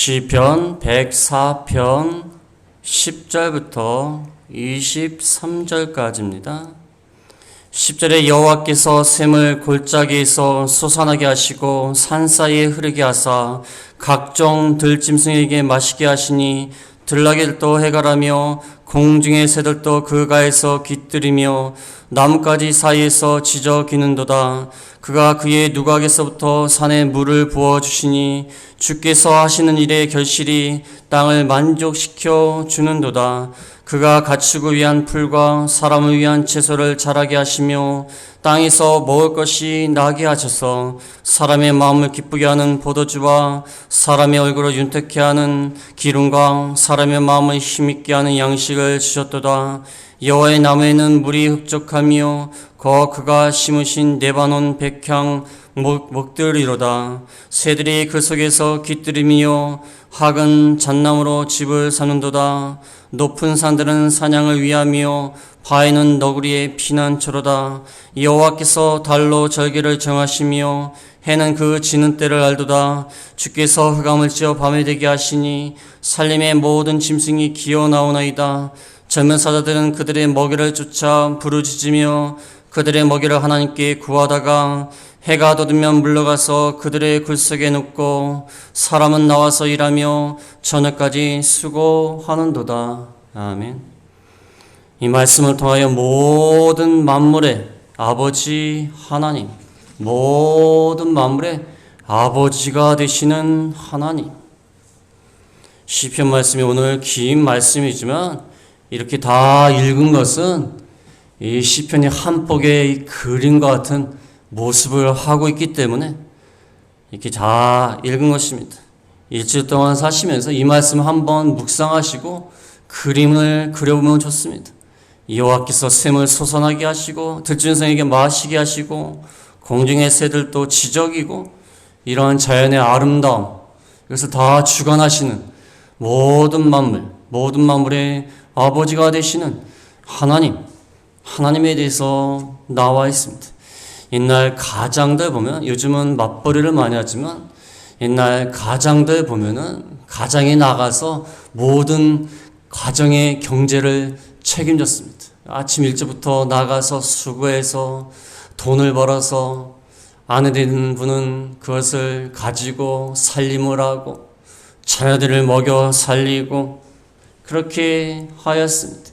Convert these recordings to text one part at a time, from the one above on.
시편 104편 10절부터 23절까지입니다. 10절에 여호와께서 샘을 골짜기에서 솟아나게 하시고 산 사이에 흐르게 하사 각종 들짐승에게 마시게 하시니 들나귀들도 해갈하며 공중의 새들도 그 가에서 깃들이며 나뭇가지 사이에서 지저 기는도다. 그가 그의 누각에서부터 산에 물을 부어주시니 주께서 하시는 일의 결실이 땅을 만족시켜 주는도다. 그가 가축을 위한 풀과 사람을 위한 채소를 자라게 하시며 땅에서 먹을 것이 나게 하셔서 사람의 마음을 기쁘게 하는 포도주와 사람의 얼굴을 윤택케 하는 기름과 사람의 마음을 힘있게 하는 양식을 주셨도다. 여호와의 나무에는 물이 흡족하며 그가 심으신 레바논 백향 목들이로다. 새들이 그 속에서 깃들이며 학은 잣나무로 집을 사는도다. 높은 산들은 사냥을 위하며 바위는 너구리의 피난처로다. 여호와께서 달로 절기를 정하시며 해는 그 지는 때를 알도다. 주께서 흑암을 찌어 밤에 되게 하시니 살림의 모든 짐승이 기어 나오나이다. 젊은 사자들은 그들의 먹이를 쫓아 부르짖으며 그들의 먹이를 하나님께 구하다가 해가 돋으면 물러가서 그들의 굴속에 눕고 사람은 나와서 일하며 저녁까지 수고하는도다. 아멘. 이 말씀을 통하여 모든 만물의 아버지 하나님, 모든 만물의 아버지가 되시는 하나님. 시편 말씀이 오늘 긴 말씀이지만 이렇게 다 읽은 것은 이 시편이 한 폭의 그림과 같은 모습을 하고 있기 때문에 이렇게 다 읽은 것입니다. 일주일 동안 사시면서 이 말씀을 한번 묵상하시고 그림을 그려보면 좋습니다. 여호와께서 샘을 솟아나게 하시고 들짐승에게 마시게 하시고 공중의 새들도 지저귀고 이러한 자연의 아름다움, 이것을 다 주관하시는 모든 만물의 아버지가 되시는 하나님에 대해서 나와 있습니다. 옛날 가장들 보면, 요즘은 맞벌이를 많이 하지만 옛날 가장들 보면은 가장에 나가서 모든 가정의 경제를 책임졌습니다. 아침 일찍부터 나가서 수고해서 돈을 벌어서 아내 되는 분은 그것을 가지고 살림을 하고 자녀들을 먹여 살리고 그렇게 하였습니다.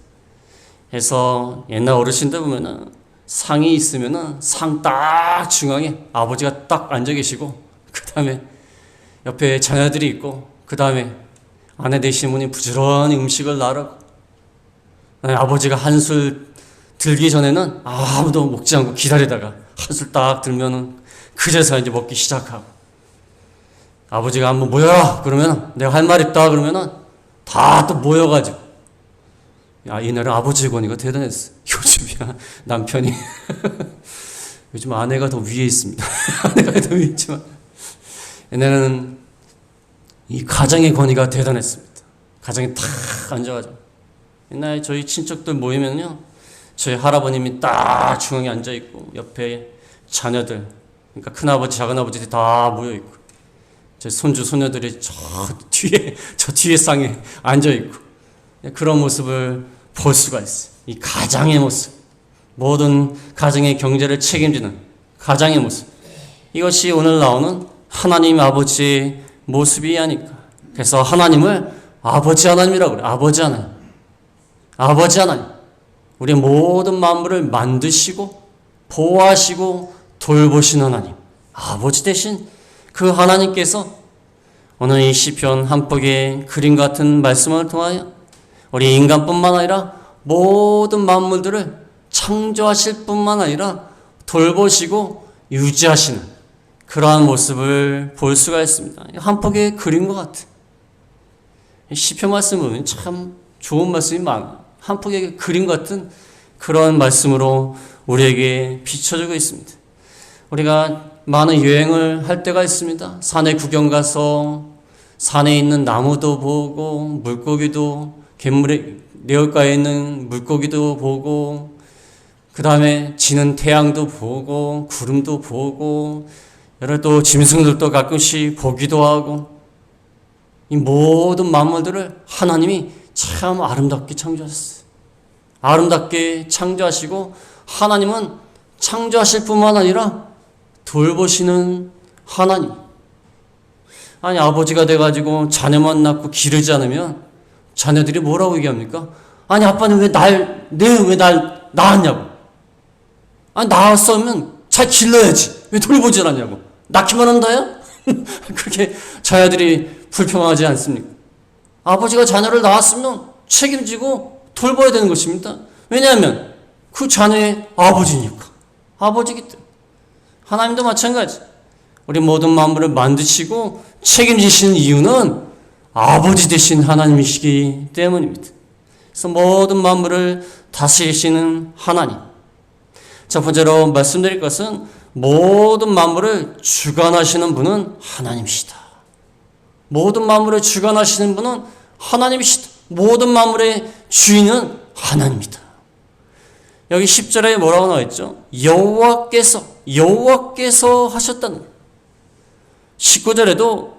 그래서 옛날 어르신들 보면은 상이 있으면은 상 딱 중앙에 아버지가 딱 앉아 계시고 그 다음에 옆에 자녀들이 있고 그 다음에 아내 되신 분이 부지런히 음식을 나르고 아버지가 한술 들기 전에는 아무도 먹지 않고 기다리다가 한술 딱 들면은 그제서 이제 먹기 시작하고 아버지가 한번 모여라 그러면 내가 할 말 있다 그러면은 다 또 모여가지고 옛날에 아버지 권위가 대단했어. 요즘이야 남편이 요즘 아내가 더 위에 있습니다. 아내가 더 위에 있지만 옛날에는 이 가장의 권위가 대단했습니다. 가장이 탁 앉아가지고 옛날에 저희 친척들 모이면요 저희 할아버님이 딱 중앙에 앉아있고 옆에 자녀들 그러니까 큰아버지 작은아버지들이 다 모여있고 제 손주 손녀들이 저 뒤에 쌍에 앉아있고 그런 모습을 볼 수가 있어요. 이 가장의 모습, 모든 가정의 경제를 책임지는 가장의 모습, 이것이 오늘 나오는 하나님 아버지의 모습이 아닐까. 그래서 하나님을 아버지 하나님이라고 그래요. 아버지 하나님. 우리의 모든 만물을 만드시고 보호하시고 돌보신 하나님, 아버지 되신 그 하나님께서 오늘 이 시편 한 폭의 그림 같은 말씀을 통하여 우리 인간뿐만 아니라 모든 만물들을 창조하실 뿐만 아니라 돌보시고 유지하시는 그러한 모습을 볼 수가 있습니다. 한 폭의 그림과 같은 시편 말씀 보면 참 좋은 말씀이 많아요. 한 폭의 그림 같은 그런 말씀으로 우리에게 비춰주고 있습니다. 우리가 많은 여행을 할 때가 있습니다. 산에 구경 가서 산에 있는 나무도 보고 물고기도 내울가에 있는 물고기도 보고 그 다음에 지는 태양도 보고 구름도 보고 여러 또 짐승들도 가끔씩 보기도 하고 이 모든 만물들을 하나님이 참 아름답게 창조하셨어요. 아름답게 창조하시고 하나님은 창조하실 뿐만 아니라 돌보시는 하나님. 아니 아버지가 돼가지고 자녀만 낳고 기르지 않으면 자녀들이 뭐라고 얘기합니까? 아니 아빠는 왜 날 낳았냐고. 아니 낳았으면 잘 길러야지. 왜 돌보질 않냐고. 낳기만 한다야? 그렇게 자녀들이 불평하지 않습니까? 아버지가 자녀를 낳았으면 책임지고 돌봐야 되는 것입니다. 왜냐하면 그 자녀의 아버지니까. 아버지기 때문에. 하나님도 마찬가지. 우리 모든 만물을 만드시고 책임지시는 이유는 아버지 되신 하나님이시기 때문입니다. 그래서 모든 만물을 다스리시는 하나님. 첫 번째로 말씀드릴 것은 모든 만물을 주관하시는 분은 하나님이시다. 모든 만물을 주관하시는 분은 하나님이시다. 모든 만물의 주인은 하나님이다. 여기 10절에 뭐라고 나와 있죠? 여호와께서 하셨다는 거예요. 19절에도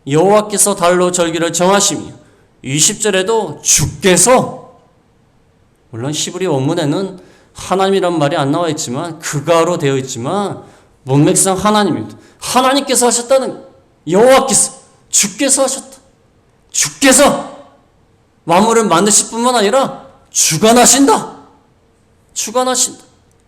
여호와께서 달로 절기를 정하시며 20절에도 주께서, 물론 히브리 원문에는 하나님이란 말이 안 나와 있지만 그가로 되어 있지만 문맥상 하나님입니다. 하나님께서 하셨다는 거예요. 여호와께서, 주께서 하셨다. 주께서 만물을 만드실 뿐만 아니라 주관하신다.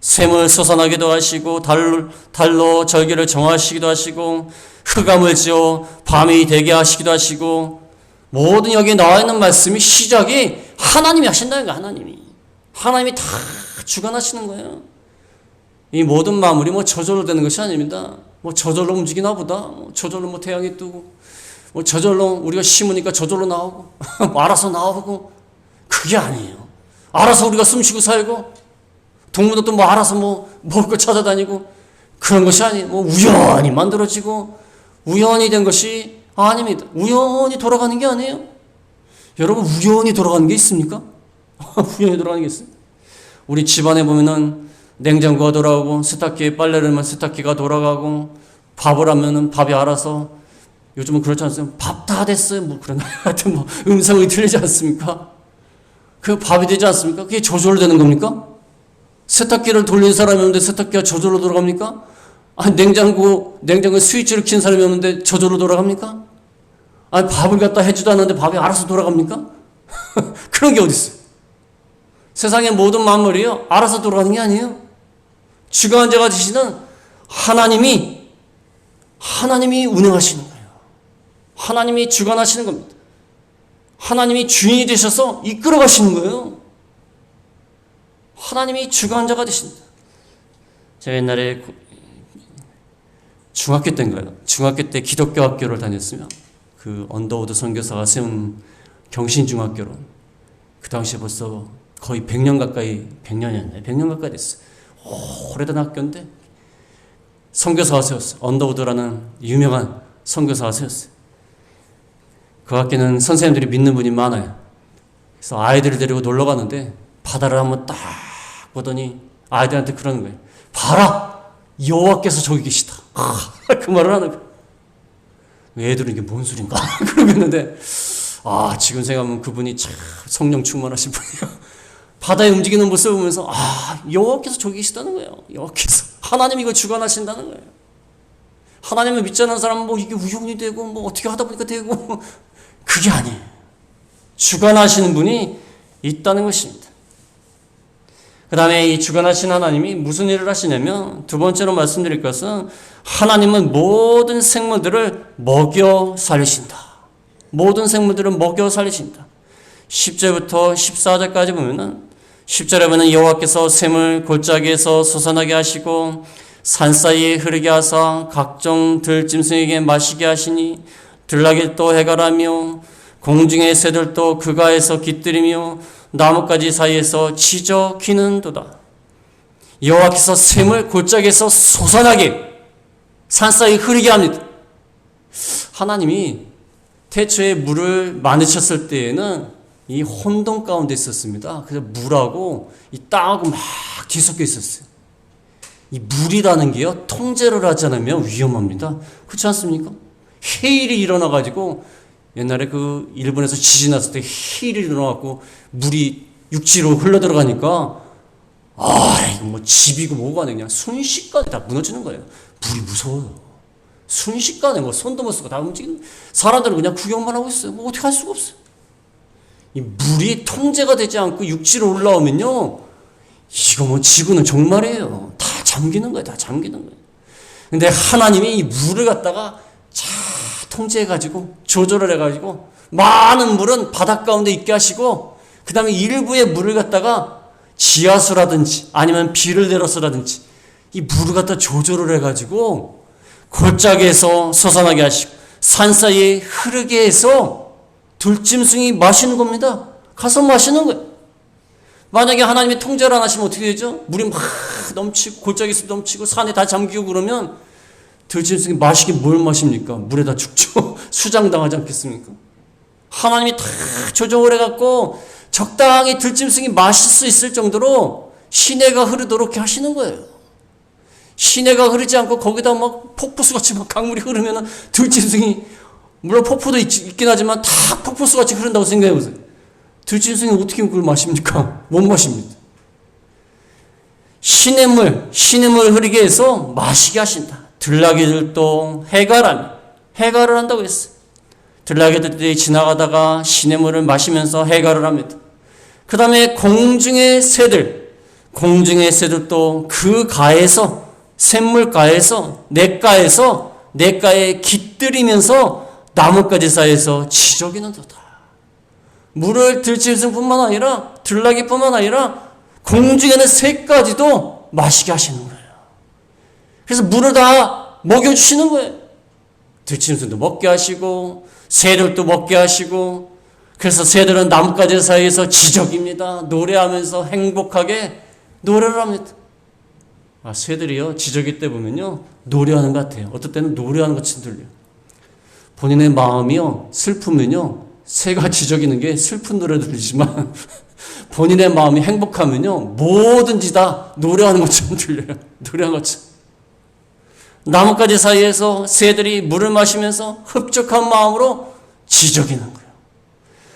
샘을 솟아나기도 하시고 달로 절기를 정하시기도 하시고 흑암을 지어 밤이 되게 하시기도 하시고, 모든 여기에 나와 있는 말씀이 시작이 하나님이 하신다는 거예요. 하나님이 다 주관하시는 거예요. 이 모든 만물이 뭐 저절로 되는 것이 아닙니다. 뭐 저절로 움직이나 보다. 저절로 태양이 뜨고, 저절로 우리가 심으니까 저절로 나오고, 알아서 나오고, 그게 아니에요. 알아서 우리가 숨쉬고 살고, 동물도 또 알아서 먹을 거 찾아다니고, 그런 것이 아니에요. 우연히 만들어지고, 우연히 된 것이 아닙니다. 우연히 돌아가는 게 아니에요. 여러분, 우연히 돌아가는 게 있습니까? 우연히 돌아가는 게 있어요? 우리 집안에 보면은 냉장고가 돌아가고, 세탁기에 빨래를 하면 세탁기가 돌아가고, 밥을 하면은 밥이 알아서, 요즘은 그렇지 않습니까? 밥 다 됐어요. 그런, 하여튼 음성이 들리지 않습니까? 그 밥이 되지 않습니까? 그게 저절로 되는 겁니까? 세탁기를 돌린 사람이 없는데 세탁기가 저절로 돌아갑니까? 아니, 냉장고에 스위치를 킨 사람이 없는데 저절로 돌아갑니까? 아니, 밥을 갖다 해주도 않는데 밥이 알아서 돌아갑니까? 그런 게 어디 있어요? 세상의 모든 만물이요, 알아서 돌아가는 게 아니에요. 주관한 자가 되시는 하나님이 운행하시는 거예요. 하나님이 주관하시는 겁니다. 하나님이 주인이 되셔서 이끌어 가시는 거예요. 하나님이 주관자가 되신다. 제가 옛날에 중학교 때인가요? 중학교 때 기독교 학교를 다녔으면 그 언더우드 선교사가 세운 경신중학교로, 그 당시에 벌써 거의 100년 가까이, 100년 가까이 됐어요. 오래된 학교인데 선교사가 세웠어요. 언더우드라는 유명한 선교사가 세웠어요. 그 학교는 선생님들이 믿는 분이 많아요. 그래서 아이들을 데리고 놀러 가는데 바다를 한번 딱 보더니 아이들한테 그러는 거예요. 봐라! 여호와께서 저기 계시다. 그 말을 하는 거예요. 애들은 이게 뭔 소린가? 그러겠는데, 지금 생각하면 그분이 참 성령 충만하신 분이에요. 바다에 움직이는 모습을 보면서, 여호와께서 저기 계시다는 거예요. 여호와께서. 하나님이 이걸 주관하신다는 거예요. 하나님을 믿지 않는 사람은 이게 우연이 되고, 어떻게 하다 보니까 되고, 그게 아니에요. 주관하시는 분이 있다는 것입니다. 그 다음에 이 주관하신 하나님이 무슨 일을 하시냐면, 두 번째로 말씀드릴 것은 하나님은 모든 생물들을 먹여 살리신다. 모든 생물들을 먹여 살리신다. 10절부터 14절까지 보면은, 10절에 보면 여호와께서 샘을 골짜기에서 솟아나게 하시고 산 사이에 흐르게 하사 각종 들짐승에게 마시게 하시니 들나귀도 해갈하며 공중의 새들도 그가에서 깃들이며 나뭇가지 사이에서 지저 기는도다. 여호와께서 샘을 골짜기에서 솟아나게 산 사이에 흐르게 합니다. 하나님이 태초에 물을 만드셨을 때에는 이 혼돈 가운데 있었습니다. 그래서 물하고 이 땅하고 막 뒤섞여 있었어요. 이 물이라는 게요, 통제를 하지 않으면 위험합니다. 그렇지 않습니까? 해일이 일어나가지고 옛날에 그 일본에서 지진 났을 때 해일이 일어나갖고 물이 육지로 흘러들어가니까 이거 뭐 집이고 뭐가 아니라 그냥 순식간에 다 무너지는 거예요. 물이 무서워요. 순식간에 뭐 손도 못 쓰고 다 움직이는, 사람들은 그냥 구경만 하고 있어요. 뭐 어떻게 할 수가 없어요. 이 물이 통제가 되지 않고 육지로 올라오면요, 이거 뭐 지구는 정말이에요. 다 잠기는 거예요. 다 잠기는 거예요. 근데 하나님이 이 물을 갖다가 잘 통제해가지고 조절을 해가지고 많은 물은 바닷 가운데 있게 하시고, 그 다음에 일부의 물을 갖다가 지하수라든지 아니면 비를 내려서라든지 이 물을 갖다 조절을 해가지고 골짜기에서 솟아나게 하시고 산 사이에 흐르게 해서 들짐승이 마시는 겁니다. 가서 마시는 거예요. 만약에 하나님이 통제를 안 하시면 어떻게 되죠? 물이 막 넘치고 골짜기에서 넘치고 산에 다 잠기고 그러면 들짐승이 마시긴 뭘 마십니까? 물에 다 죽죠. 수장당하지 않겠습니까? 하나님이 다 조정을 해갖고 적당히 들짐승이 마실 수 있을 정도로 시내가 흐르도록 하시는 거예요. 시내가 흐르지 않고 거기다 막 폭포수같이 막 강물이 흐르면 들짐승이, 물론 폭포도 있긴 하지만 다 폭포수같이 흐른다고 생각해 보세요. 들짐승이 어떻게 그걸 마십니까? 못 마십니다. 시냇물 흐르게 해서 마시게 하신다. 들나귀들도 해갈을 한다고 했어요. 들나귀들이 지나가다가 시냇물을 마시면서 해갈을 합니다. 그 다음에 공중의 새들도 그 가에서, 샘물가에서, 냇가에 깃들이면서 나뭇가지 사이에서 지저귀는도다. 물을 들짐승뿐만 아니라 들나귀뿐만 아니라 공중에는 새까지도 마시게 하시는 거예요. 그래서 물을 다 먹여주시는 거예요. 들짐승도 먹게 하시고 새들도 먹게 하시고, 그래서 새들은 나뭇가지 사이에서 지저귀입니다. 노래하면서 행복하게 노래를 합니다. 새들이요, 지저귀 때 보면요, 노래하는 것 같아요. 어떨 때는 노래하는 것처럼 들려요. 본인의 마음이요, 슬프면요, 새가 지저귀는 게 슬픈 노래 들리지만 본인의 마음이 행복하면요, 뭐든지 다 노래하는 것처럼 들려요. 노래하는 것처럼. 나뭇가지 사이에서 새들이 물을 마시면서 흡족한 마음으로 지저귀는 거예요.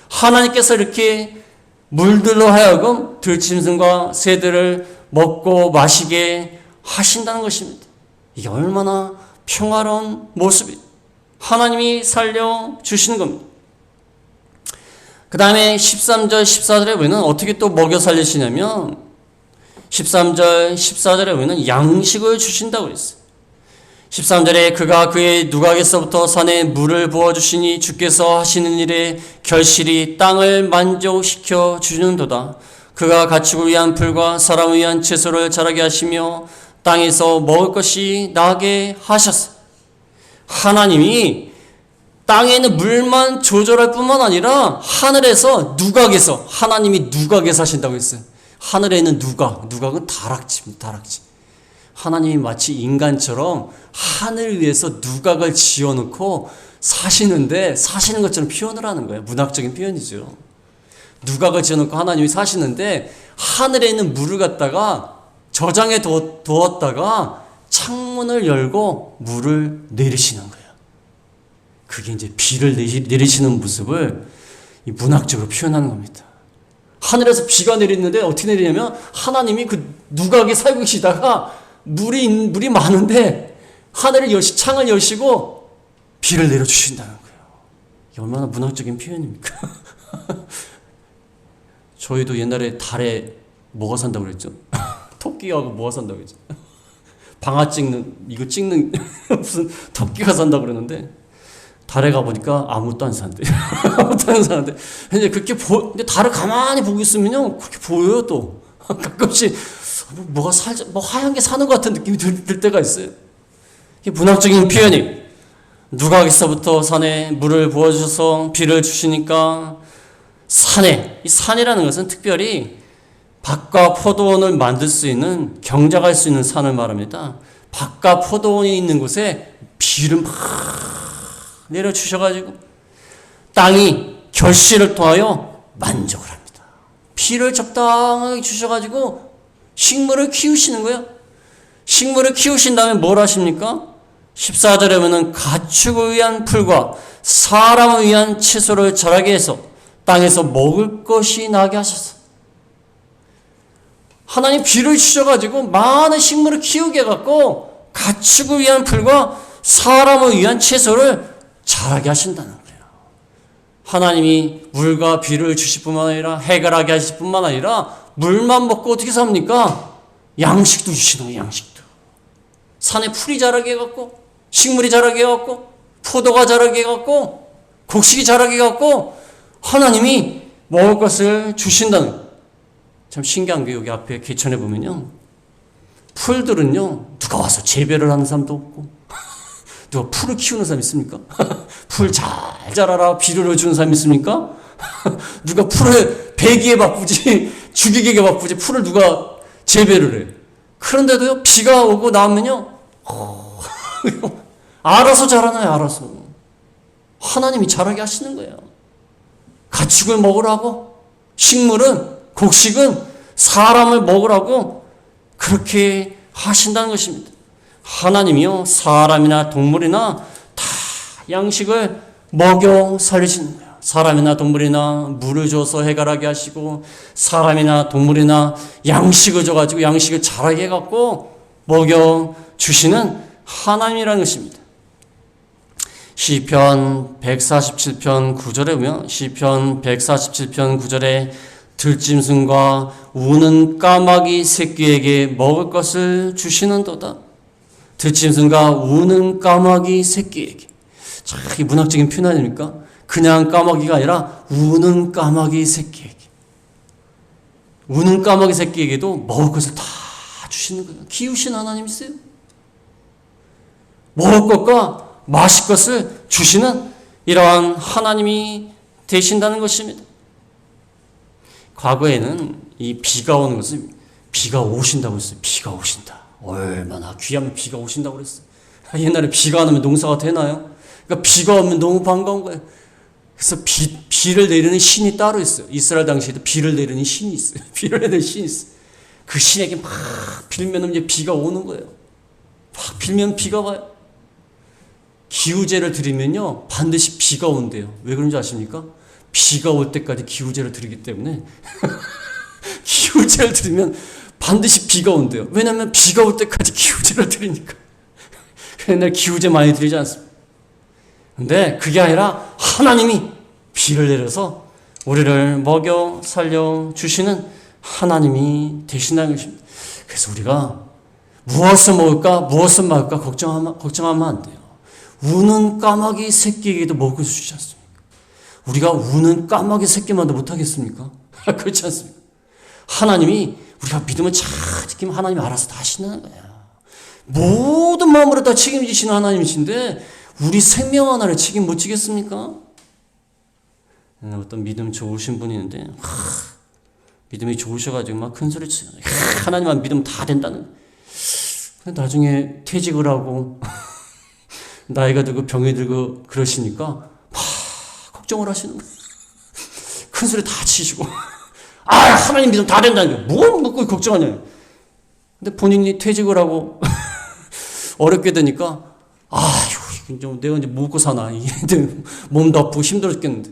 하나님께서 이렇게 물들로 하여금 들짐승과 새들을 먹고 마시게 하신다는 것입니다. 이게 얼마나 평화로운 모습이 하나님이 살려주시는 겁니다. 그 다음에 13절 14절에 보면 어떻게 또 먹여 살리시냐면 13절 14절에 보면 양식을 주신다고 했어요. 13절에 그가 그의 누각에서부터 산에 물을 부어주시니 주께서 하시는 일에 결실이 땅을 만족시켜 주는도다. 그가 가축을 위한 풀과 사람을 위한 채소를 자라게 하시며 땅에서 먹을 것이 나게 하셨어. 하나님이 땅에 있는 물만 조절할 뿐만 아니라 하늘에서 누각에서, 하나님이 누각에서 하신다고 했어요. 하늘에 있는 누각은 다락지입니다. 다락지. 하나님이 마치 인간처럼 하늘 위에서 누각을 지어놓고 사시는 것처럼 표현을 하는 거예요. 문학적인 표현이죠. 누각을 지어놓고 하나님이 사시는데 하늘에 있는 물을 갖다가 저장해 두었다가 창문을 열고 물을 내리시는 거예요. 그게 이제 비를 내리시는 모습을 이 문학적으로 표현하는 겁니다. 하늘에서 비가 내리는데 어떻게 내리냐면 하나님이 그 누각에 살고 계시다가 물이 많은데 창을 여시고 비를 내려주신다는 거예요. 이게 얼마나 문학적인 표현입니까? 저희도 옛날에 달에 뭐가 산다고 그랬죠? 토끼하고 뭐가 산다고 그랬죠? 방아 찍는 무슨 토끼가 산다고 그러는데 달에 가보니까 아무것도 안 사는데. 아무것도 안 사는데. 근데 근데 달을 가만히 보고 있으면요, 그렇게 보여요, 또. 가끔씩, 뭐 하얀 게 사는 것 같은 느낌이 들 때가 있어요. 이게 문학적인 표현이. 누각에서부터 산에 물을 부어주셔서 비를 주시니까 이 산이라는 것은 특별히 밭과 포도원을 만들 수 있는, 경작할 수 있는 산을 말합니다. 밭과 포도원이 있는 곳에 비를 막 내려주셔가지고 땅이 결실을 통하여 만족을 합니다. 비를 적당하게 주셔가지고 식물을 키우시는 거예요. 식물을 키우신 다음에 뭘 하십니까? 14절에 보면 가축을 위한 풀과 사람을 위한 채소를 자라게 해서 땅에서 먹을 것이 나게 하셨어. 하나님 비를 주셔가지고 많은 식물을 키우게 해갖고 가축을 위한 풀과 사람을 위한 채소를 자라게 하신다는 거예요. 하나님이 물과 비를 주실 뿐만 아니라 해결하게 하실 뿐만 아니라 물만 먹고 어떻게 삽니까? 양식도 주시는 거예요. 양식도. 산에 풀이 자라게 해갖고 식물이 자라게 해갖고 포도가 자라게 해갖고 곡식이 자라게 해갖고 하나님이 먹을 것을 주신다는 거예요. 참 신기한 게 여기 앞에 개천에 보면요, 풀들은요 누가 와서 재배를 하는 사람도 없고 누가 풀을 키우는 사람 있습니까? 풀 잘 자라라 비료를 주는 사람 있습니까? 누가 풀을 배기에 바쁘지 죽이기에 바쁘지 풀을 누가 재배를 해. 그런데도요 비가 오고 나면요 알아서 자라나요. 알아서 하나님이 자라게 하시는 거예요. 가축을 먹으라고, 식물은, 곡식은 사람을 먹으라고 그렇게 하신다는 것입니다. 하나님이요 사람이나 동물이나 다 양식을 먹여 살리시는 거예요. 사람이나 동물이나 물을 줘서 해결하게 하시고 사람이나 동물이나 양식을 줘가지고 양식을 자라게 해갖고 먹여 주시는 하나님이라는 것입니다. 시편 147편 9절에 보면 시편 147편 9절에 들짐승과 우는 까마귀 새끼에게 먹을 것을 주시는도다. 들짐승과 우는 까마귀 새끼에게. 참 이 문학적인 표현 아닙니까? 그냥 까마귀가 아니라 우는 까마귀 새끼에게. 우는 까마귀 새끼에게도 먹을 것을 다 주시는 거예요. 키우신 하나님이세요. 먹을 것과 마실 것을 주시는 이러한 하나님이 되신다는 것입니다. 과거에는 이 비가 오는 것은 비가 오신다고 했어요. 비가 오신다. 얼마나 귀하면 비가 오신다고 그랬어요. 옛날에 비가 안 오면 농사가 되나요? 그러니까 비가 오면 너무 반가운 거예요. 그래서 비를 내리는 신이 따로 있어요. 이스라엘 당시에도 비를 내리는 신이 있어요. 비를 내리는 신이 있어요. 그 신에게 막 빌면 이제 비가 오는 거예요. 막 빌면 비가 와요. 기우제를 드리면요 반드시 비가 온대요. 왜 그런지 아십니까? 비가 올 때까지 기우제를 드리기 때문에 기우제를 드리면 반드시 비가 온대요. 왜냐하면 비가 올 때까지 기우제를 드리니까. 옛날 기우제 많이 드리지 않습니까? 근데 그게 아니라 하나님이 비를 내려서 우리를 먹여 살려 주시는 하나님이 되신다는 것입니다. 그래서 우리가 무엇을 먹을까 무엇을 마실까 걱정하면 안 돼요. 우는 까마귀 새끼에게도 먹을 수 주지 않습니까? 우리가 우는 까마귀 새끼만도 못하겠습니까? 그렇지 않습니까? 하나님이 우리가 믿음을 잘 지키면 하나님이 알아서 다 하신다는 거야. 모든 마음으로 다 책임지시는 하나님이신데 우리 생명 하나를 책임 못 지겠습니까? 어떤 믿음 좋으신 분이 있는데 믿음이 좋으셔가지고 막 큰 소리 치요. 하나님만 믿으면 다 된다는. 근데 나중에 퇴직을 하고 나이가 들고 병이 들고 그러시니까 막 걱정을 하시는 거예요. 큰 소리 다 치시고 하나님 믿으면 다 된다는 거예요. 뭘 먹고 걱정하냐. 근데 본인이 퇴직을 하고 어렵게 되니까 내가 이제 먹고 사나. 몸도 아프고 힘들어 죽겠는데.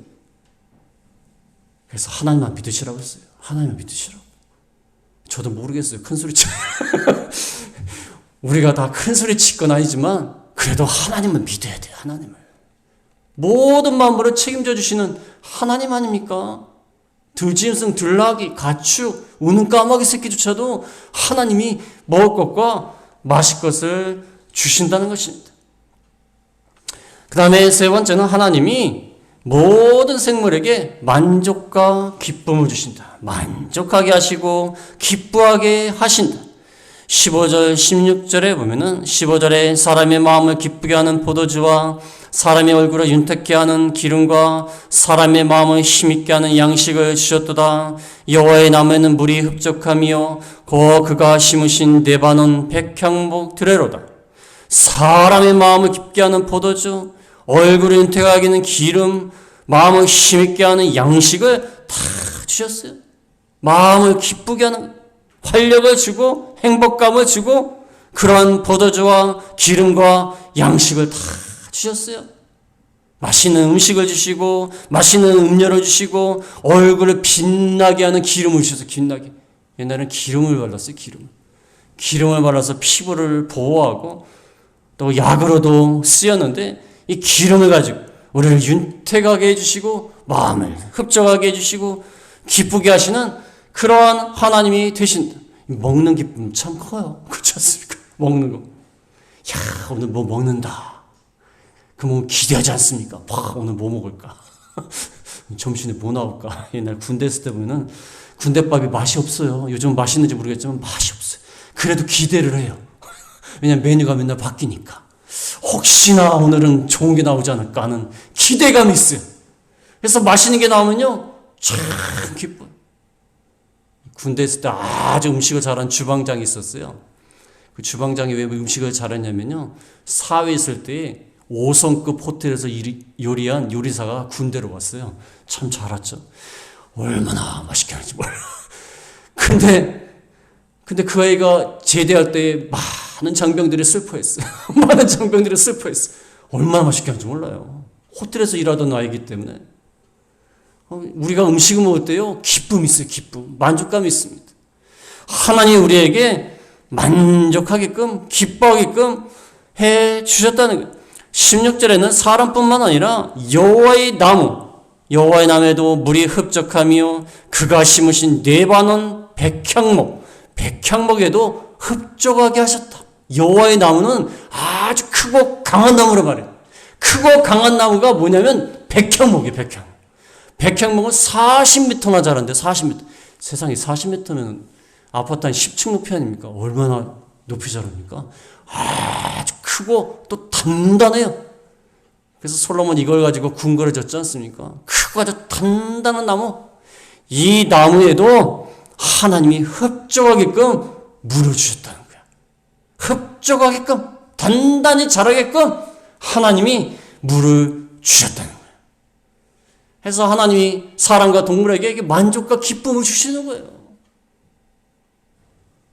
그래서 하나님만 믿으시라고 했어요. 하나님만 믿으시라고. 저도 모르겠어요. 큰 소리 치. 우리가 다 큰 소리 칠 건 아니지만 그래도 하나님은 믿어야 돼요. 하나님을. 모든 마음으로 책임져 주시는 하나님 아닙니까? 들짐승, 들나귀, 가축, 우는 까마귀 새끼조차도 하나님이 먹을 것과 마실 것을 주신다는 것입니다. 그 다음에 세 번째는 하나님이 모든 생물에게 만족과 기쁨을 주신다. 만족하게 하시고 기뻐하게 하신다. 15절, 16절에 보면은 15절에 사람의 마음을 기쁘게 하는 포도주와 사람의 얼굴을 윤택케 하는 기름과 사람의 마음을 힘있게 하는 양식을 주셨도다. 여호와의 나무에는 물이 흡족하며 그가 심으신 레바논 백향목 들에로다. 사람의 마음을 기쁘게 하는 포도주, 얼굴을 윤택하게 하는 기름, 마음을 힘있게 하는 양식을 다 주셨어요. 마음을 기쁘게 하는 활력을 주고 행복감을 주고 그러한 포도주와 기름과 양식을 다 주셨어요. 맛있는 음식을 주시고 맛있는 음료를 주시고 얼굴을 빛나게 하는 기름을 주셔서 빛나게. 옛날에는 기름을 발랐어요. 기름을 발라서 피부를 보호하고 또 약으로도 쓰였는데 이 기름을 가지고 우리를 윤택하게 해주시고 마음을 흡족하게 해주시고 기쁘게 하시는 그러한 하나님이 되신다. 먹는 기쁨 참 커요. 그렇지 않습니까? 먹는 거. 야, 오늘 뭐 먹는다. 그러면 기대하지 않습니까? 오늘 뭐 먹을까? 점심에 뭐 나올까? 옛날 군대 있을 때 보면은 군대밥이 맛이 없어요. 요즘 맛있는지 모르겠지만 맛이 없어요. 그래도 기대를 해요. 왜냐면 메뉴가 맨날 바뀌니까. 혹시나 오늘은 좋은 게 나오지 않을까 하는 기대감이 있어요. 그래서 맛있는 게 나오면요, 참 기뻐요. 군대 있을 때 아주 음식을 잘하는 주방장이 있었어요. 그 주방장이 왜 음식을 잘했냐면요, 사회 있을 때 5성급 호텔에서 요리한 요리사가 군대로 왔어요. 참 잘했죠. 얼마나 맛있게 하는지 몰라. 근데 그 아이가 제대할 때 많은 장병들이 슬퍼했어요. 많은 장병들이 슬퍼했어요. 얼마나 맛있게 하는지 몰라요. 호텔에서 일하던 아이기 때문에. 우리가 음식을 먹을 때요, 기쁨이 있어요. 기쁨. 만족감이 있습니다. 하나님이 우리에게 만족하게끔, 기뻐하게끔 해 주셨다는 거예요. 16절에는 사람뿐만 아니라 여호와의 나무에도 물이 흡족하며 그가 심으신 네바논 백향목에도 흡족하게 하셨다. 여호와의 나무는 아주 크고 강한 나무로 말해요. 크고 강한 나무가 뭐냐면 백향목이에요. 백향목은 40m나 자란대. 40m. 세상에 40m면 아파트 한 10층 높이 아닙니까? 얼마나 높이 자랍니까? 아주 크고 또 단단해요. 그래서 솔로몬 이걸 가지고 궁궐을 졌지 않습니까? 크고 아주 단단한 나무. 이 나무에도 하나님이 흡족하게끔 물을 주셨다는 거야. 흡족하게끔, 단단히 자라게끔 하나님이 물을 주셨다는 거예요. 그래서 하나님이 사람과 동물에게 만족과 기쁨을 주시는 거예요.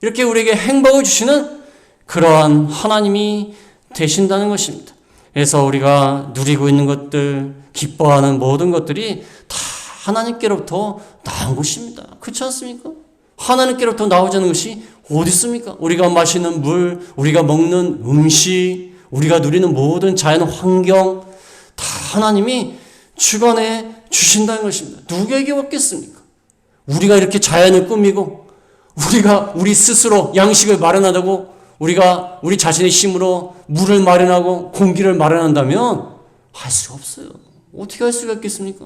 이렇게 우리에게 행복을 주시는 그러한 하나님이 되신다는 것입니다. 그래서 우리가 누리고 있는 것들, 기뻐하는 모든 것들이 다 하나님께로부터 나온 것입니다. 그렇지 않습니까? 하나님께로부터 나오지 않은 것이 어디 있습니까? 우리가 마시는 물, 우리가 먹는 음식, 우리가 누리는 모든 자연 환경 다 하나님이 주관해 주신다는 것입니다. 누구에게 받겠습니까? 우리가 이렇게 자연을 꾸미고 우리 스스로 양식을 마련하다고 우리가 우리 자신의 힘으로 물을 마련하고 공기를 마련한다면 할 수가 없어요. 어떻게 할 수가 있겠습니까?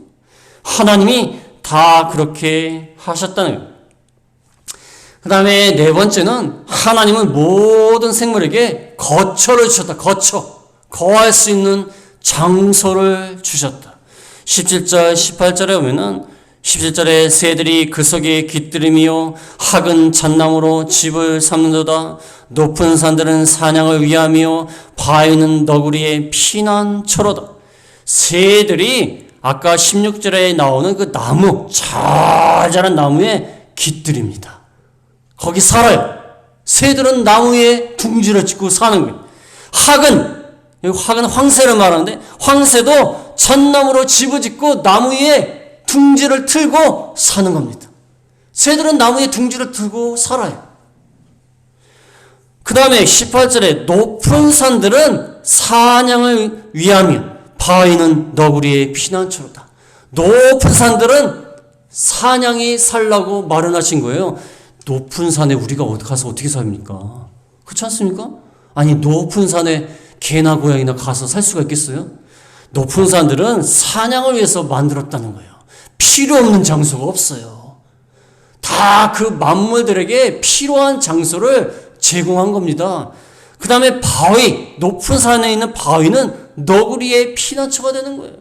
하나님이 다 그렇게 하셨다는 거예요. 그 다음에 네 번째는 하나님은 모든 생물에게 거처를 주셨다. 거할 수 있는 장소를 주셨다. 17절, 18절에 보면은 17절에 새들이 그 속에 깃들이며 학은 잣나무로 집을 삼는도다. 높은 산들은 사냥을 위하며 바위는 너구리의 피난처로다. 새들이 아까 16절에 나오는 그 나무, 잘 자란 나무에 깃들입니다. 거기 살아요. 새들은 나무에 둥지를 짓고 사는 거예요. 학은 황새를 말하는데 황새도 잣나무로 집을 짓고 나무 위에 둥지를 틀고 사는 겁니다. 새들은 나무에 둥지를 틀고 살아요. 그 다음에 18절에 높은 산들은 사냥을 위하며 바위는 너구리의 피난처로다. 높은 산들은 사냥이 살라고 마련하신 거예요. 높은 산에 우리가 가서 어떻게 삽니까? 그렇지 않습니까? 아니 높은 산에 개나 고양이나 가서 살 수가 있겠어요? 높은 산들은 사냥을 위해서 만들었다는 거예요. 필요 없는 장소가 없어요. 다 그 만물들에게 필요한 장소를 제공한 겁니다. 그 다음에 바위, 높은 산에 있는 바위는 너구리의 피난처가 되는 거예요.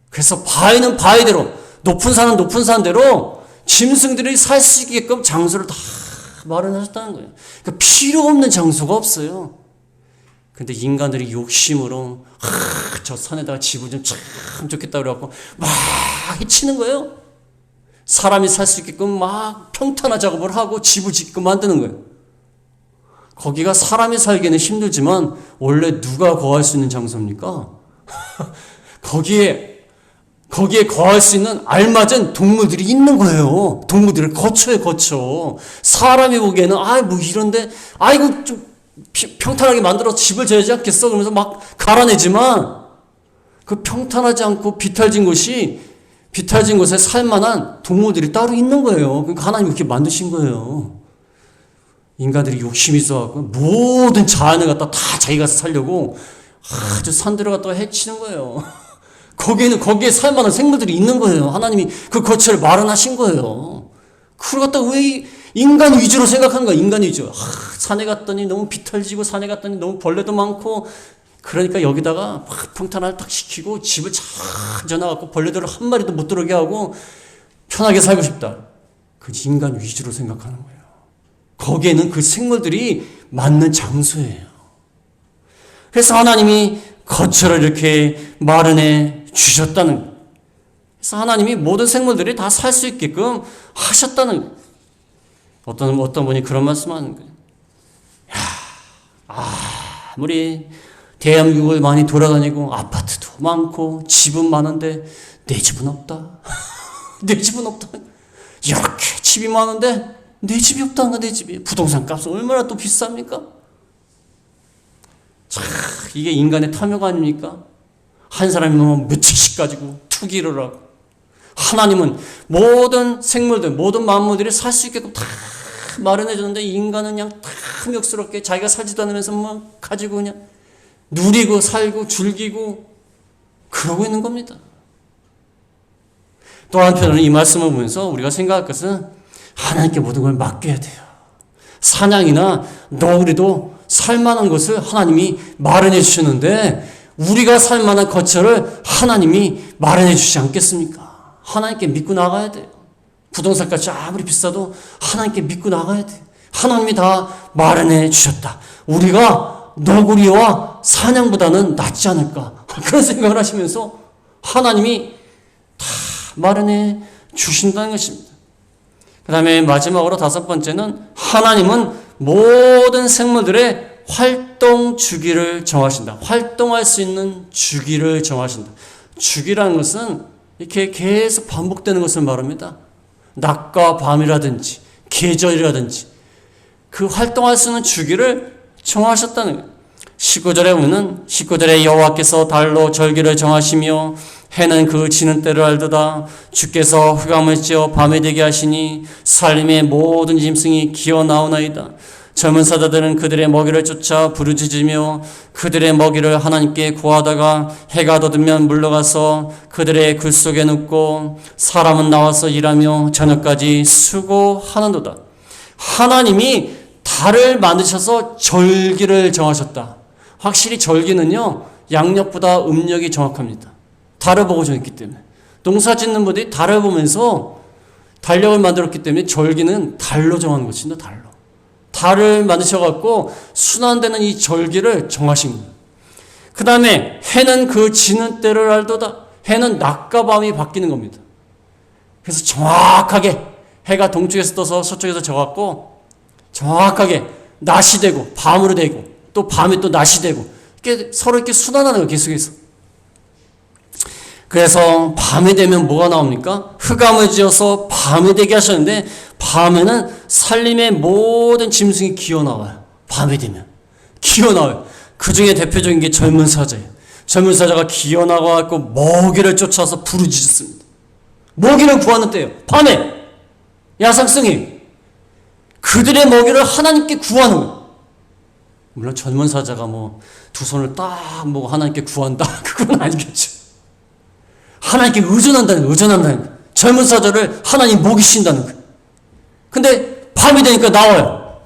그래서 바위는 바위대로, 높은 산은 높은 산대로 짐승들이 살 수 있게끔 장소를 다 마련하셨다는 거예요. 그러니까 필요 없는 장소가 없어요. 근데 인간들이 욕심으로 저 산에다가 집을 좀 참 좋겠다 그래갖고 막 해치는 거예요. 사람이 살 수 있게끔 막 평탄화 작업을 하고 집을 짓게끔 만드는 거예요. 거기가 사람이 살기는 힘들지만 원래 누가 거할 수 있는 장소입니까? 거기에 거할 수 있는 알맞은 동물들이 있는 거예요. 동물들을 거쳐. 사람이 보기에는 뭐 이런데 이거 좀 평탄하게 만들어서 집을 지어야지 않겠어? 그러면서 막 갈아내지만 그 평탄하지 않고 비탈진 곳에 살만한 동물들이 따로 있는 거예요. 그러니까 하나님이 그렇게 만드신 거예요. 인간들이 욕심이 있어갖고 모든 자연을 갖다 다 자기가 살려고 아주 산들을 갖다가 해치는 거예요. 거기에 살만한 생물들이 있는 거예요. 하나님이 그 거처를 마련하신 거예요. 그걸 갖다가 왜 인간 위주로 생각하는 거야? 인간 위주. 산에 갔더니 너무 비탈지고 산에 갔더니 너무 벌레도 많고 그러니까 여기다가 막 평탄화를 딱 시키고 집을 잘 지어놔갖고 벌레들을 한 마리도 못 들어오게 하고 편하게 살고 싶다. 그 인간 위주로 생각하는 거예요. 거기에는 그 생물들이 맞는 장소예요. 그래서 하나님이 거처를 이렇게 마련해 주셨다는 거예요. 그래서 하나님이 모든 생물들이 다 살 수 있게끔 하셨다는 거예요. 어떤 분이 그런 말씀하는 거예요. 아무리 대한민국을 많이 돌아다니고 아파트도 많고 집은 많은데 내 집은 없다. 내 집은 없다. 이렇게 집이 많은데 내 집이 없다는 내 집이. 부동산 값은 얼마나 또 비쌉니까? 이게 인간의 탐욕 아닙니까? 한 사람이 너무 몇천씩 가지고 투기를 하고 하나님은 모든 생물들, 모든 만물들이 살 수 있게끔 다 마련해 줬는데 인간은 그냥 탐욕스럽게 자기가 살지도 않으면서 막 가지고 그냥 누리고 살고 즐기고 그러고 있는 겁니다. 또 한편으로는 이 말씀을 보면서 우리가 생각할 것은 하나님께 모든 걸 맡겨야 돼요. 사냥이나 너구리도 살만한 것을 하나님이 마련해 주셨는데 우리가 살만한 거처를 하나님이 마련해 주시지 않겠습니까? 하나님께 믿고 나가야 돼요. 부동산 값이 아무리 비싸도 하나님께 믿고 나가야 돼요. 하나님이 다 마련해 주셨다. 우리가 너구리와 사냥보다는 낫지 않을까? 그런 생각을 하시면서 하나님이 다 마련해 주신다는 것입니다. 그 다음에 마지막으로 5번째는 하나님은 모든 생물들의 활동 주기를 정하신다. 활동할 수 있는 주기를 정하신다. 주기라는 것은 이렇게 계속 반복되는 것을 말합니다. 낮과 밤이라든지 계절이라든지 그 활동할 수 있는 주기를 정하셨다는 거예요. 19절에 보면은 19절에 여호와께서 달로 절기를 정하시며 해는 그 지는 때를 알도다. 주께서 흑암을 찌어 밤이 되게 하시니 살림의 모든 짐승이 기어 나오나이다. 젊은 사자들은 그들의 먹이를 쫓아 부르짖으며 그들의 먹이를 하나님께 구하다가 해가 돋으면 물러가서 그들의 글 속에 눕고 사람은 나와서 일하며 저녁까지 수고하는도다. 하나님이 달을 만드셔서 절기를 정하셨다. 확실히 절기는요 양력보다 음력이 정확합니다. 달을 보고 정했기 때문에 농사 짓는 분들이 달을 보면서 달력을 만들었기 때문에 절기는 달로 정하는 것입니다. 달을 만드셔갖고 순환되는 이 절기를 정하신 거예요. 그 다음에 해는 그 지는 때를 알도다. 해는 낮과 밤이 바뀌는 겁니다. 그래서 정확하게 해가 동쪽에서 떠서 서쪽에서 져갖고 정확하게 낮이 되고 밤으로 되고 또 밤이 또 낮이 되고 이렇게 서로 이렇게 순환하는 거예요. 계속해서. 그래서 밤이 되면 뭐가 나옵니까? 흑암을 지어서 밤이 되게 하셨는데 밤에는 살림의 모든 짐승이 기어나와요. 밤이 되면 기어나와요. 그 중에 대표적인 게 젊은 사자예요. 젊은 사자가 기어나와서 먹이를 쫓아서 부르짖었습니다. 먹이를 구하는 때예요. 밤에 야상성이 그들의 먹이를 하나님께 구하는 거예요. 물론 젊은 사자가 두 손을 딱 모고 하나님께 구한다 그건 아니겠죠. 하나님께 의존한다는 거예요. 젊은 사자를 하나님 먹이신다는 거예요. 근데 밤이 되니까 나와요.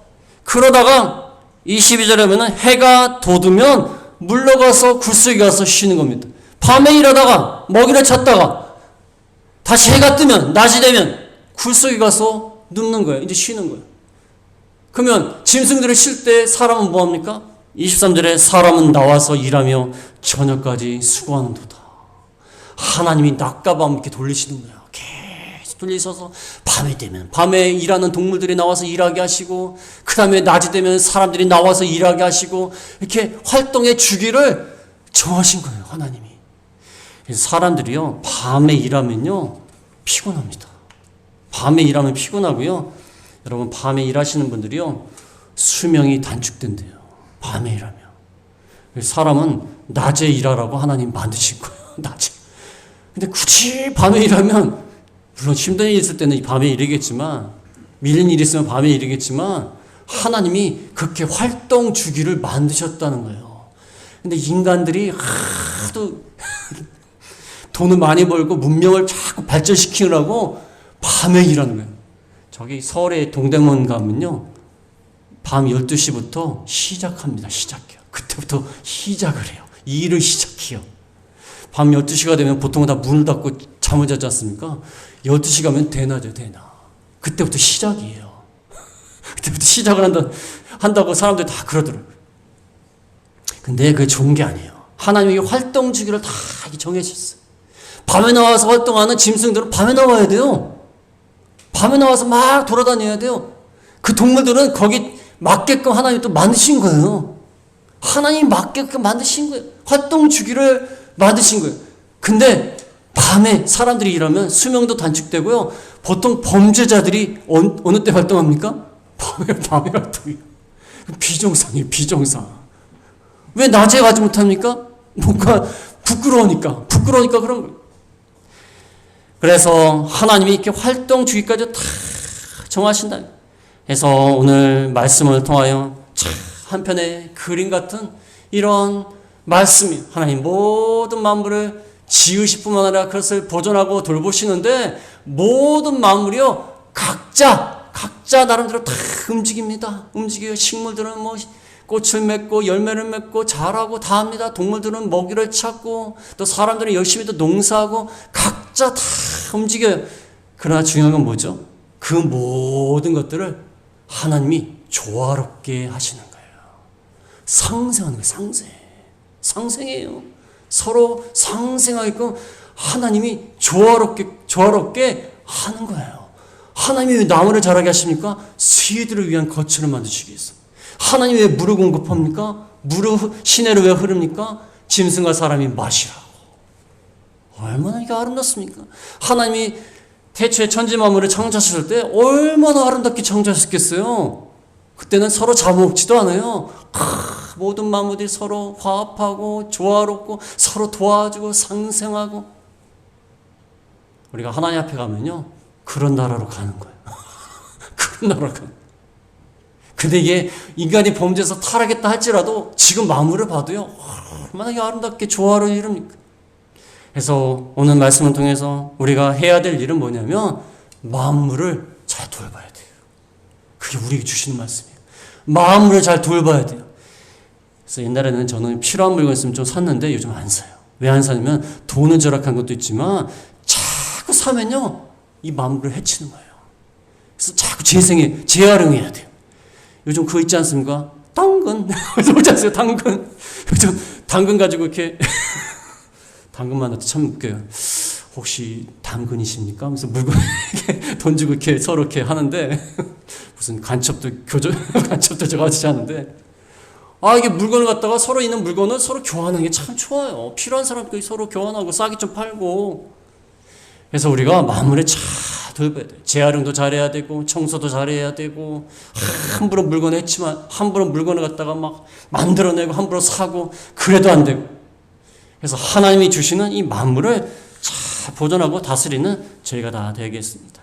그러다가 22절에 보면 해가 돋으면 물러가서 굴속에 가서 쉬는 겁니다. 밤에 일하다가 먹이를 찾다가 다시 해가 뜨면 낮이 되면 굴속에 가서 눕는 거예요. 이제 쉬는 거예요. 그러면 짐승들을 쉴 때 사람은 뭐합니까? 23절에 사람은 나와서 일하며 저녁까지 수고하는도다. 하나님이 낮과 밤 이렇게 돌리시는 거예요. 계속 돌리셔서 밤이 되면 밤에 일하는 동물들이 나와서 일하게 하시고 그 다음에 낮이 되면 사람들이 나와서 일하게 하시고 이렇게 활동의 주기를 정하신 거예요. 하나님이. 그래서 사람들이요 밤에 일하면요 피곤합니다. 밤에 일하면 피곤하고요. 여러분 밤에 일하시는 분들이요 수명이 단축된대요. 밤에 일하면. 사람은 낮에 일하라고 하나님 만드신 거예요. 낮에. 근데 굳이 밤에 일하면 물론 힘든 일 있을 때는 밤에 일하겠지만 밀린 일 있으면 밤에 일하겠지만 하나님이 그렇게 활동 주기를 만드셨다는 거예요. 근데 인간들이 하도 돈을 많이 벌고 문명을 자꾸 발전시키느라고 밤에 일하는 거예요. 저기 서울의 동대문 가면요 밤 12시부터 시작합니다. 시작해요. 그때부터 시작을 해요. 이 일을 시작해요. 밤 12시가 되면 보통 다 문을 닫고 잠을 자지 않습니까? 12시 가면 대낮이에요. 대낮. 그때부터 시작이에요. 그때부터 시작을 한다고 사람들이 다 그러더라고요. 근데 그게 좋은 게 아니에요. 하나님이 활동 주기를 다 정해주셨어요. 밤에 나와서 활동하는 짐승들은 밤에 나와야 돼요. 밤에 나와서 막 돌아다녀야 돼요. 그 동물들은 거기 맞게끔 하나님이 또 만드신 거예요. 하나님이 맞게끔 만드신 거예요. 활동 주기를 만드신 거예요. 근데 밤에 사람들이 일하면 수명도 단축되고요. 보통 범죄자들이 어느 때 활동합니까? 밤에 활동해요. 비정상이에요. 비정상. 왜 낮에 가지 못합니까? 뭔가 부끄러우니까 그런 거예요. 그래서 하나님이 이렇게 활동 주기까지 다 정하신다. 그래서 오늘 말씀을 통하여 한편의 그림 같은 이런 말씀이 하나님 모든 만물을 지으실 뿐만 아니라 그것을 보존하고 돌보시는데 모든 만물이요 각자 나름대로 다 움직여요. 식물들은 뭐 꽃을 맺고 열매를 맺고 자라고 다 합니다. 동물들은 먹이를 찾고 또 사람들은 열심히 또 농사하고 각자 다 움직여요. 그러나 중요한 건 뭐죠? 그 모든 것들을 하나님이 조화롭게 하시는 거예요. 상생하는 거예요. 상생해요. 서로 상생하게끔 하나님이 조화롭게 하는 거예요. 하나님이 왜 나무를 자라게 하십니까? 새들을 위한 거처를 만드시기 위해서. 하나님이 왜 물을 공급합니까? 시내로 왜 흐릅니까? 짐승과 사람이 마시라고. 얼마나 이게 아름답습니까? 하나님이 태초에 천지 만물을 창조하셨을 때 얼마나 아름답게 창조하셨겠어요? 그때는 서로 잡아먹지도 않아요. 모든 만물들이 서로 화합하고 조화롭고 서로 도와주고 상생하고. 우리가 하나님 앞에 가면요 그런 나라로 가는 거예요. 그런 나라로 가는 거예요. 근데 이게 인간이 범죄에서 타락했다 할지라도 지금 만물을 봐도요 얼마나 아름답게 조화를 이룹니까? 그래서 오늘 말씀을 통해서 우리가 해야 될 일은 뭐냐면 만물을 잘 돌봐야 돼요. 그게 우리에게 주시는 말씀이에요. 만물을 잘 돌봐야 돼요. 그래서 옛날에는 저는 필요한 물건 있으면 좀 샀는데 요즘 안 사요. 왜 안 사냐면 돈은 절약한 것도 있지만 자꾸 사면요 이 만물을 해치는 거예요. 그래서 자꾸 재활용해야 돼요. 요즘 그거 있지 않습니까? 당근. 그래서 보지 않으세요? 당근. 요즘 당근 가지고 이렇게 당근 만날 때 참 웃겨요. 혹시 당근이십니까? 하면서 물건 이렇게 돈 주고 이렇게 서로 이렇게 하는데 무슨 간첩도 저가지지 않은데 이게 물건을 갖다가 서로 있는 물건을 서로 교환하는 게 참 좋아요. 필요한 사람끼리 서로 교환하고 싸게 좀 팔고. 그래서 우리가 만물에 잘 돌봐야 돼요. 재활용도 잘해야 되고 청소도 잘해야 되고 함부로 물건 했지만 함부로 물건을 갖다가 막 만들어내고 함부로 사고 그래도 안 되고. 그래서 하나님이 주시는 이 만물을 잘 보존하고 다스리는 저희가 다 되겠습니다.